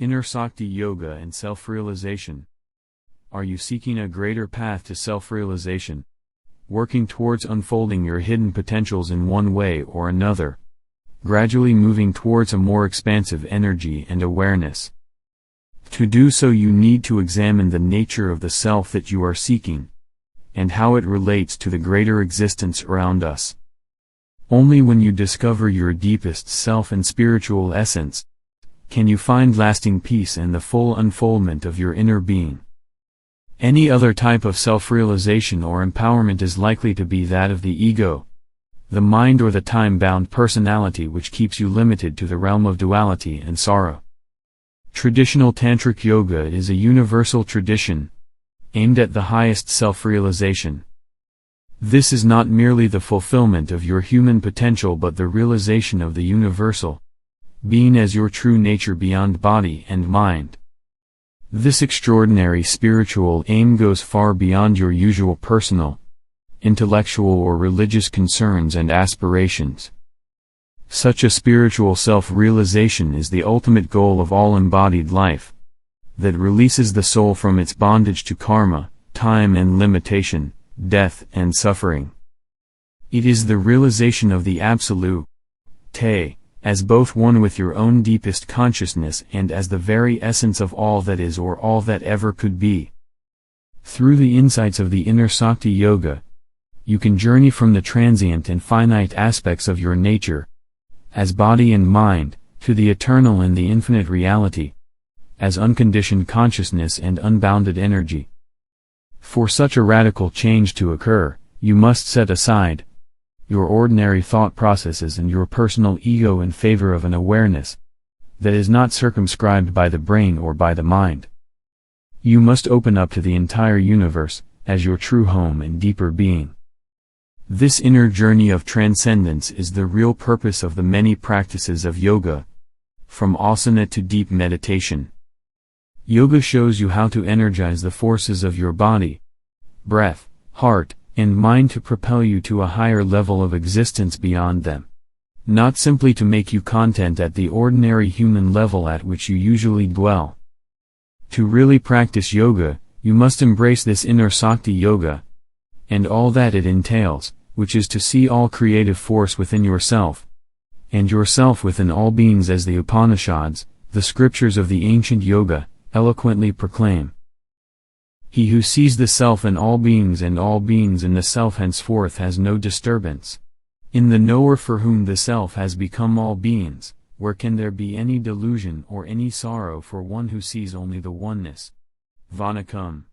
Inner Sakthi Yoga and Self-Realization. Are you seeking a greater path to self-realization? Working towards unfolding your hidden potentials in one way or another? Gradually moving towards a more expansive energy and awareness? To do so you need to examine the nature of the self that you are seeking, and how it relates to the greater existence around us. Only when you discover your deepest self and spiritual essence, can you find lasting peace and the full unfoldment of your inner being. Any other type of self-realization or empowerment is likely to be that of the ego, the mind, or the time-bound personality which keeps you limited to the realm of duality and sorrow. Traditional Tantric Yoga is a universal tradition, aimed at the highest self-realization. This is not merely the fulfillment of your human potential but the realization of the universal being as your true nature beyond body and mind. This extraordinary spiritual aim goes far beyond your usual personal, intellectual or religious concerns and aspirations. Such a spiritual self-realization is the ultimate goal of all embodied life, that releases the soul from its bondage to karma, time and limitation, death and suffering. It is the realization of the Absolute, Te, as both one with your own deepest consciousness and as the very essence of all that is or all that ever could be. Through the insights of the Inner Sakthi Yoga, you can journey from the transient and finite aspects of your nature, as body and mind, to the eternal and the infinite reality, as unconditioned consciousness and unbounded energy. For such a radical change to occur, you must set aside your ordinary thought processes and your personal ego in favor of an awareness that is not circumscribed by the brain or by the mind. You must open up to the entire universe as your true home and deeper being. This inner journey of transcendence is the real purpose of the many practices of yoga, from asana to deep meditation. Yoga shows you how to energize the forces of your body, breath, heart, and mind to propel you to a higher level of existence beyond them. Not simply to make you content at the ordinary human level at which you usually dwell. To really practice yoga, you must embrace this Inner Sakthi Yoga, and all that it entails, which is to see all creative force within yourself, and yourself within all beings, as the Upanishads, the scriptures of the ancient yoga, eloquently proclaim. He who sees the self in all beings and all beings in the self henceforth has no disturbance. In the knower for whom the self has become all beings, where can there be any delusion or any sorrow for one who sees only the oneness? Vanakkam.